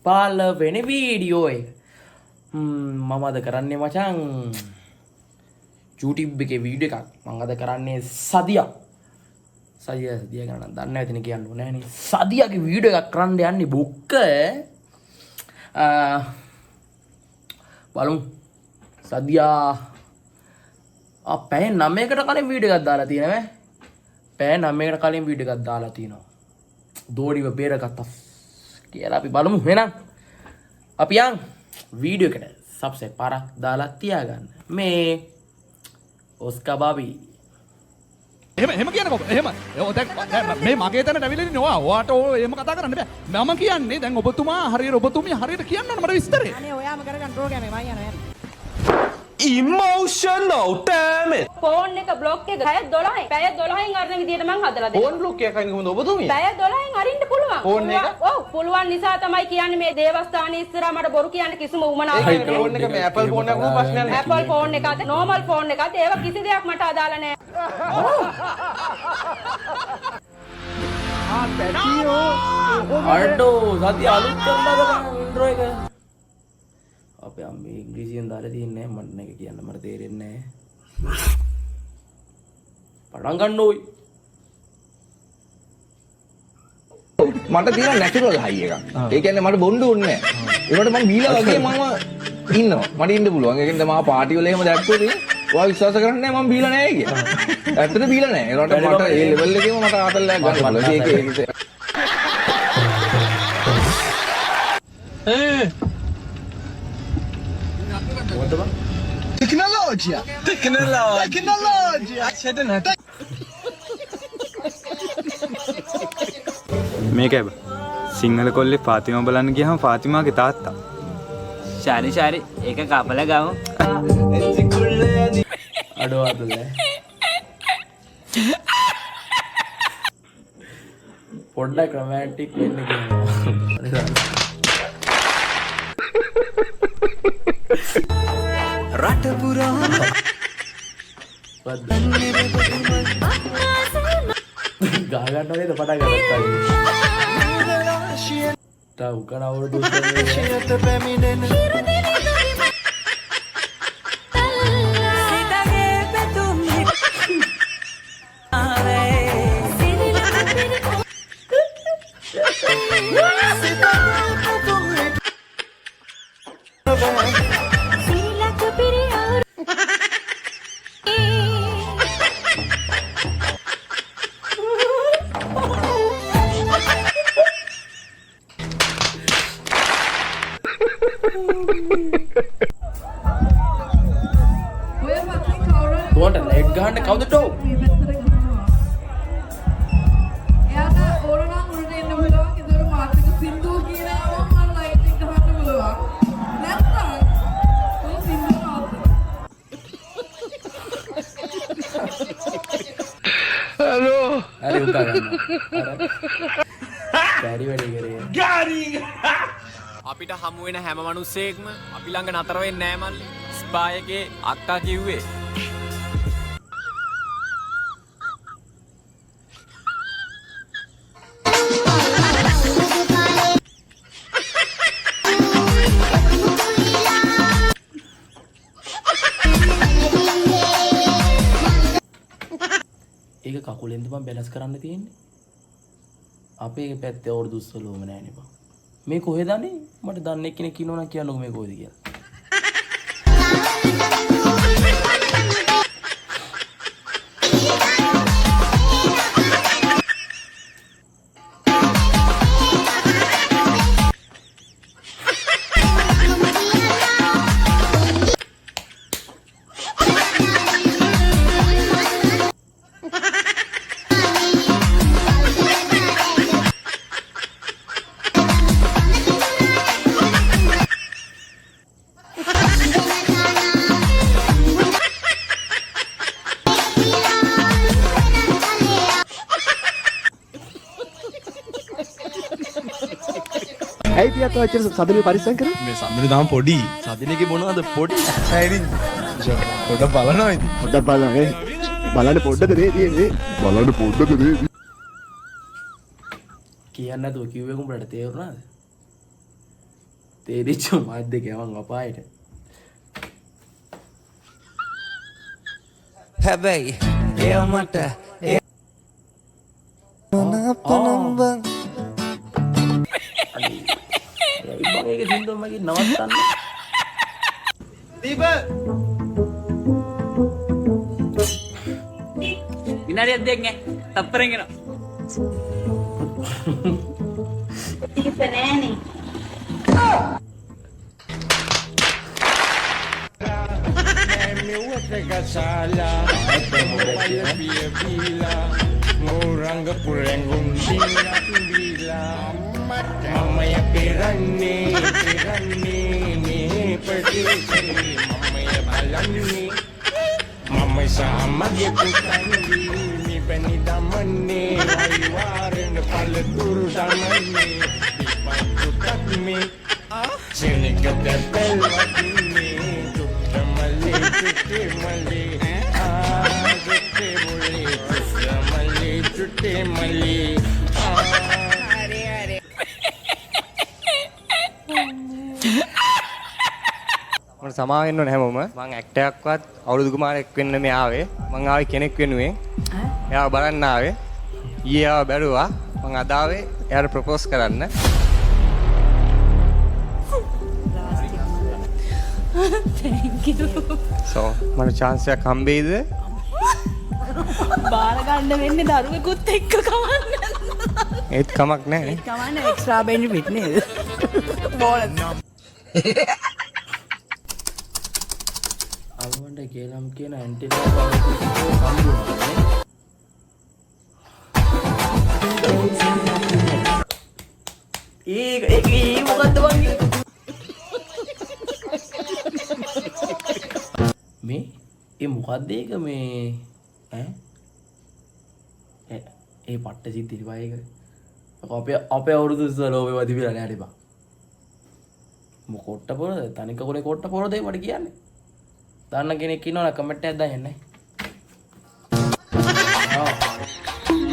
15 වෙනි වීඩියෝ එක. මම අද කරන්නේ මචං YouTube එකේ වීඩියෝ එකක්. මම අද කරන්නේ සදියා ගන්න දන්නේ නැතිනේ කියන්න ඕනේ නෑනේ. සදියාගේ වීඩියෝ එකක් කරන්න යන්නේ බොක්ක. බලමු. සදියා පැය 9කට කලින් වීඩියෝ එකක් දාලා තියෙනවා. පැය 9කට කලින් වීඩියෝ එකක් දාලා තියෙනවා. දෝඩිව බේරගත්තා කියලා අපි බලමු. එහෙනම් අපි යන් වීඩියෝ එකට සබ්ස්ක්‍රයිබ් පාරක් දාලා තියාගන්න. මේ ඔස්කා බාබි එහෙම කියන්නකො. එහෙම. දැන් මේ මගේ තැනට ඇවිල්ලා ඉන්නේ ඔයා. ඔයාට එහෙම කතා කරන්න බෑ. මම කියන්නේ දැන් ඔබතුමා හරියට ඔබතුමිය හරියට කියන්න ඕන මට විස්තරේ. අනේ ඔයාම කරගන්න ප්‍රෝග්‍රෑම් එක මම යනවා. emotional damn it ෆෝන් එක බ්ලොක් එක පැය 12යි. පැය 12න් අරන විදියට මං හදලා දෙනවා. ෆෝන් බ්ලොක් එකක් අයින් කොහොමද ඔබතුමිය? පැය 12න් අරින්න පුළුවන්. ෆෝන් එක? ඔව් පුළුවන් නිසා තමයි කියන්නේ මේ දේවස්ථානයේ ඉස්සරහා මට බොරු කියන්න කිසිම උවමනාවක් ඒකයි ෆෝන් එක මේ Apple ෆෝන් එකක ප්‍රශ්නයක් නෑ. Apple ෆෝන් එකද normal ෆෝන් එකද ඒව කිසි දෙයක් මට අදාළ නෑ. අඩෝ සදියා අලුත් කරලා බලන්න ඉන්ට්‍රෝ එක. අපේ අම්මේ ඉංග්‍රීසියෙන් දාලා තියන්නේ මට නේක කියන්න මට තේරෙන්නේ නැහැ. පටන් ගන්න ඕයි. මට තියෙන නැචරල් හයි එකක්. ඒ කියන්නේ මට බොන්න ඕනේ නෑ. ඒකට මම බීලා වගේ මම ඉන්නවා. මට ඉන්න පුළුවන්. ඒ කියන්නේ මම පාටි වල එහෙම දැක්කොත් ඔයා විශ්වාස කරන්නේ නෑ මම බීලා නෑ කියලා. ඇත්තට බීලා නෑ. ඒකට මට ඒ ලෙවල් එකේම මට ආතල්ලයක් ගන්න පුළුවන්. ඒක Tecnologia! මේක ඇබ සිංහල කොල්ලේ ෆාතිමා බලන්න ගියහම ෆාතිමාගේ තාත්තා ශාරි ඒක කපල ගමු. අඩෝ අදලේ. පොඩ්ඩක් රොමැන්ටික් වෙන්න කියනවා. රට පුරා ගා ගන්න නේද පටන් ගත්තා. තා උකනවර දුස්සනේ. පැමිණෙන තුවන්ට ලයිට් ගහන්න කවුද ටෝ? එයාට ඕන නම් උඩට එන්න පුළුවන්. ඒතර මාත් එක සින්දු කියනවා මම ලයිට් එක ගහන්න පුළුවන්. නැත්තම් ඔය සින්දු මාත්. හරි උකා ගන්න. බැරි වැඩි කරේ. අපිට හමු වෙන හැම මිනිස්සෙක්ම අපි ළඟ නතර වෙන්නේ නෑ මල්ලි. ස්පායගේ අක්කා කිව්වේ ඒක කකුලෙන්ද මම බැලන්ස් කරන්න තියෙන්නේ. අපේ පැත්තේ අවුරුදු උස්සලෝම නෑනේ බං. මේ කොහෙද අනේ? මට දන්නේ කෙනෙක් ඉන්නවනම් කියන්නකෝ මේ කොහෙද කියලා. ඇයි පියත් ඔච්චර සදනේ පරිස්සම් කරන්නේ? මේ සම්මත තාම පොඩි. සදිනේගේ මොනවද පොඩි? ඇයිද? පොඩ බලනවා ඉතින්. පොඩ්ඩක් බලන්න. බලන්න පොඩ්ඩක දේ තියෙන්නේ. බලන්න පොඩ්ඩක දේ. කියන්න නැතුව කිව්වේ උඹට තේරුණාද? තේරිච්ච මාධ්‍ය ගැවන් අපායට. හැබැයි එය මට ඒක සින්දුව මගේ නවත්තන්න. විනාඩියක් දෙන්න තප්පරෙන් එනවා. මට සමාවෙන්න ඕන හැමෝම. මං ඇක්ටර් එකක්වත් අවුරුදු කුමාරයෙක් වෙන්න මේ ආවේ. මං ආවේ කෙනෙක් වෙනුවෙන්. එයාව බලන්න ආවේ. ඊයේ ආව බැලුවා. මං අද ආවේ එයාට ප්‍රොපෝස් කරන්න. Thank you. So මට chance එකක් හම්බෙයිද? බාර ගන්න වෙන්නේ දරුවෙකුත් එක්ක කවන්න. ඒත් කමක් නැහැ. කවන්න එක්ස්ට්‍රා බෙනිෆිට් නේද? බෝලස්. අවුන්ට ගේනම් කියන ඇන්ටිනා කම්බුනේ. ඒ මොකද්ද වගේ? මේ ඒ මොකද්ද ඒක මේ ඈ ඒ පට්ට සිත් ඉරිපා ඒක අපේ අවුරුදු ඉස්සරෝවේ වදිවිලා නෑ ඩිපා මොකොට්ට පොරද තනික කොලේ කොට්ට පොරද මට කියන්නේ දන්න කෙනෙක් ඉන්නවනේ කමෙන්ට් එකක් දාන්න නේ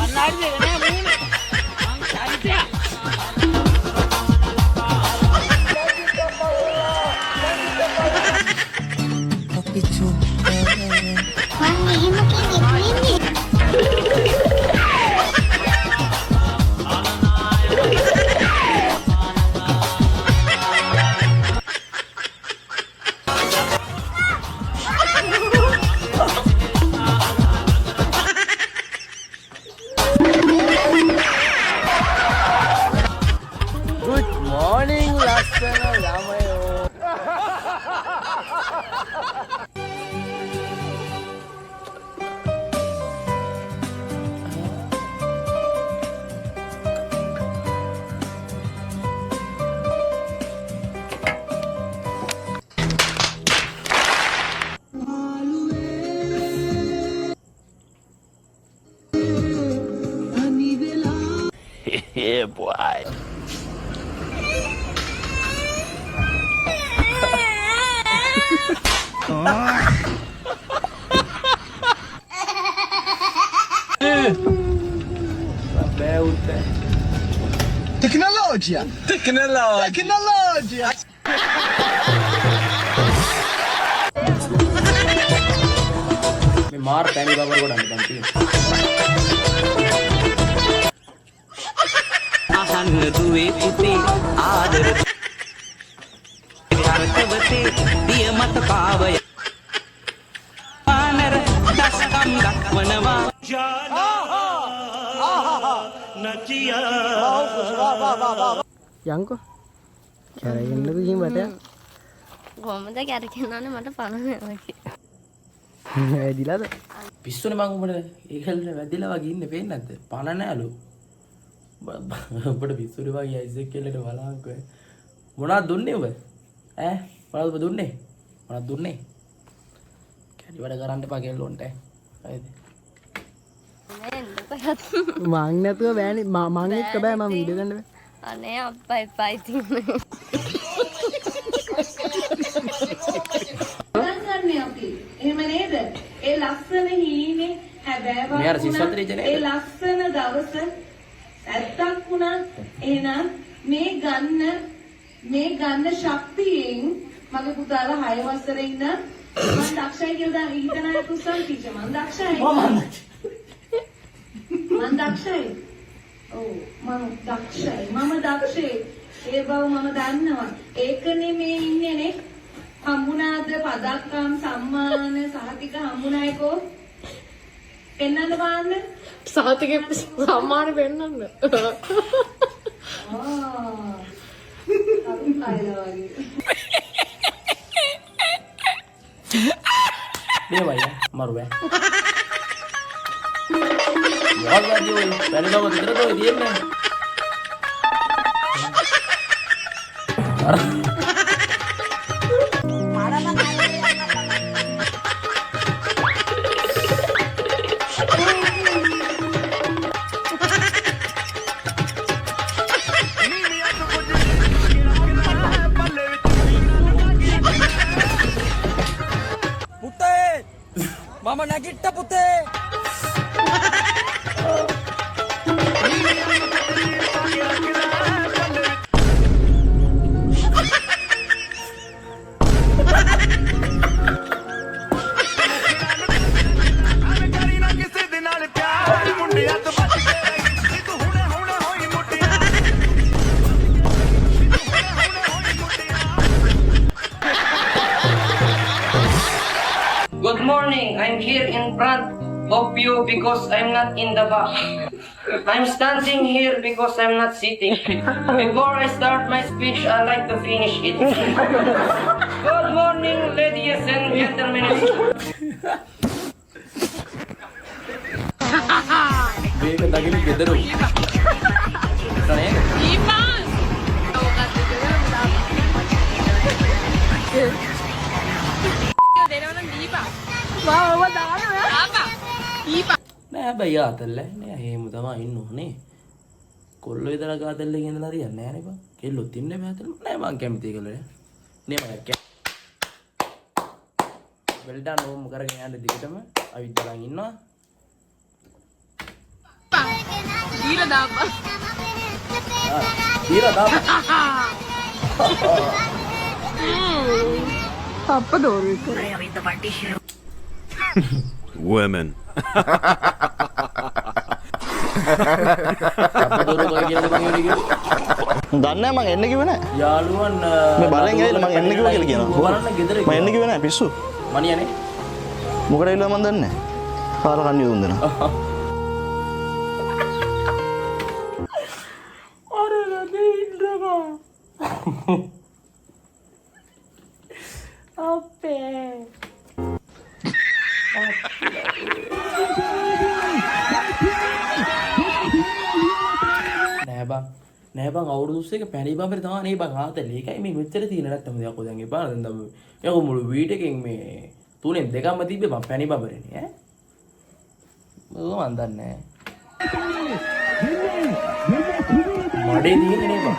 අන්නාඩි දෙක නෑ මූනේ මං චරිතය පිච්චු Yeah, boy. Tecnologia! Tecnologia! මේ මාර් පැණි බබර ගොඩක් දැන් තියෙනවා. අහන්න දුවේ පුතේ ආදර හරකවතේ දිය මත පාවය ආනර දස්කම් දක්වනවා යංකෝ කැරගෙන්නද ගිහින් මට කොහොමද කැරගෙන්නන්නේ මට පණ නැහැ. වැදිලාද? පිස්සුනේ මං උඹට ඒකල්ල වැදිලා වගේ ඉන්නේ පේන්නේ නැද්ද? පණ නෑලු. ඔබට පිස්සුනේ වගේ අයිසෙක් කෙල්ලට බලංකෝ. මොනවද දුන්නේ ඔබ? ඈ මොනවද ඔබ දුන්නේ? මොනවද දුන්නේ? කැඩි වැඩ කරන්න එපා කෙල්ලොන්ට. හරිද? මං නැතුව බෑනේ මං එක්ක බෑ මම වීඩියෝ ගන්න බෑ. අනේ අප්පා එපා ඉතින්. ගන්නන්නේ අපි. එහෙම නේද? ඒ ලස්සන හීනේ හැබෑවක් ඒ ලස්සන දවස ඇත්තක් වුණා එහෙනම් මේ ගන්න මේ ගන්න ශක්තියෙන් මගේ පුතාලා 6 වසරේ ඉන්න මම දක්ෂයි කියලා හිතන අය කුසල් ටීචර් මම දක්ෂයි. මම දක්ෂයි. ඔව් මම දක්ෂයි. ඒ බව මම දන්නවා. ඒකනේ මේ ඉන්නේ නේ. හම්බුණාද පදක්කම් සම්මාන සහතික හම්බුණායකෝ? පෙන්නන්න බලන්න. සහතිකේ සම්මාන පෙන්නන්න. මේ වයි මරුවේ. මොකක්ද ඔය පැනනම විතරද ඔය දින්නේ? මම නැගිට්ට පුතේ. Good morning. I'm here in front of you because I'm not in the back. I'm standing here because I'm not sitting. Before I start my speech, I like to finish it. Good morning, ladies and gentlemen. මේක දකින්න ගෙදරු. නේ? නෑ බයි ආතල්ල නෑ එහෙම තමයි ඉන්න ඕනේ. කොල්ලෝ විතර ගාතල්ලේ ගෙනලා හරියන්නේ නෑනේ බං. කෙල්ලොත් ඉන්නේ මෑතල නෑ මං කැමති ඒකලේ. නේ මම කැ. වෙල්ඩන් ඕම් කරගෙන යන්න දිගටම අවිද්දලන් ඉන්නවා. දීලා දාපන්. දීලා දාපන්. අප්ප දෝරුයි. Women. දන්නේ මං එන්න කිව්වේ නෑ. යාළුවන් මේ බලෙන් ඇවිල්ලා මං එන්න කිව්වා කියලා කියනවා. බලන්න ගෙදර මං එන්න කිව්වේ නෑ පිස්සු. මණියනේ. මොකද ඇවිල්ලා මං දන්නේ නෑ. පාර කන්නේ දුන් දෙනවා. අර නදී ඉන්නවා. අපේ නෑ බං අවුරුදු 20ක පැණි බම්බර තමයි නේ බං ආතල් ඒකයි මේ මෙච්චර තියෙන නැත්තම් දෙයක් ඔය දැන් එපා දැන් දම යකෝ මුළු වීඩියෝ එකෙන් මේ තුනෙන් දෙකක්ම තිබ්බේ බං පැණි බම්බරනේ ඈ මම දන්නේ නෑ මඩේ තියෙන්නේ නේ බං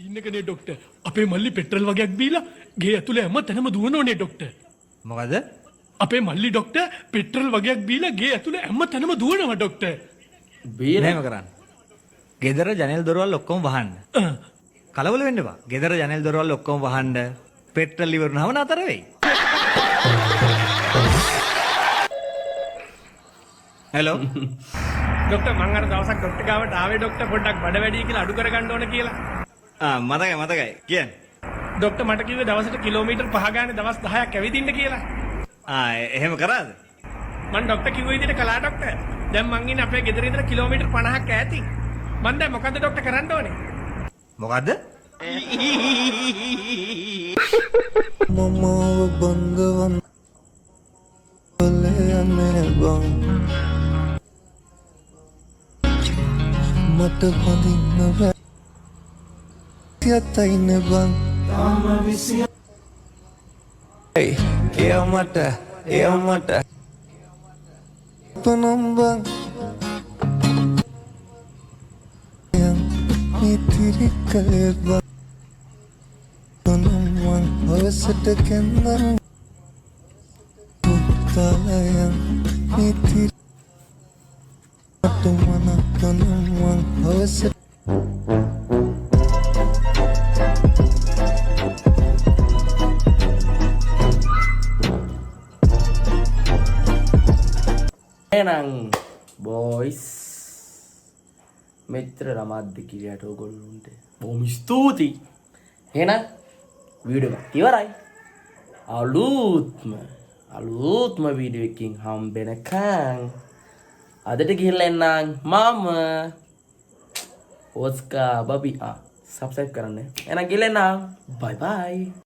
ඉන්නකනේ ඩොක්ටර් අපේ මල්ලි පෙට්‍රල් වගේක් බීලා ගේ ඇතුලේ හැම තැනම දුවනෝනේ ඩොක්ටර්. මොකද? අපේ මල්ලි ඩොක්ටර් පෙට්‍රල් වගේක් බීලා ගේ ඇතුලේ හැම තැනම දුවනවා ඩොක්ටර්. බීලා කරන්න. ගෙදර ජනෙල් දොරවල් ඔක්කොම වහන්න. කලබල වෙන්න එපා. ගෙදර ජනෙල් දොරවල් ඔක්කොම වහන්න. පෙට්‍රල් ඉවරනවම නතර වෙයි. හෙලෝ. ඩොක්ටර් මං අර දවසක් ඩොක්ටර් ගාවට ආවේ ඩොක්ටර් පොඩ්ඩක් බඩ වැඩි කියලා අඩු කරගන්න ඕන කියලා. මතකයි. කියන්න. ඩොක්ටර් මට කිව්වේ දවසට කිලෝමීටර් 5 ගානේ දවස් 10ක් ඇවිදින්න කියලා. එහෙම කරාද? මං ඩොක්ටර් කිව්ව විදිහට කළා ඩොක්ටර්. දැන් මං ඉන්නේ අපේ ගෙදර ඉඳලා කිලෝමීටර් 50ක් ඈතින්. මං දැන් මොකද්ද ඩොක්ටර් කරන්න ඕනේ? මොකද්ද? මමව බංගවන් ඔලයන්නේ බං මට හොඳින්ම වැතියතයින බං තාම විසිය එය මට පනම් බං මිතිරි කලේ බං පනම්වන් අවසට කැන්නම් පුත්තාලයන් මිතිරි අතුමන පනම්වන් අවසට එහෙනම් බොයිස් මෙච්චර රමද්ද කිරියට ඔයගොල්ලන්ට බොහොම ස්තුතියි. එහෙනම් වීඩියෝ එක ඉවරයි. අලුත්ම වීඩියෝ එකකින් හම්බෙනකන් අදට ගිහිල්ලා එන්නම් මම ඔස්කා බබි සබ්ස්ක්‍රයිබ් කරන්න. එහෙනම් ගිහිල්ලා එන්නම්. බයි බයි.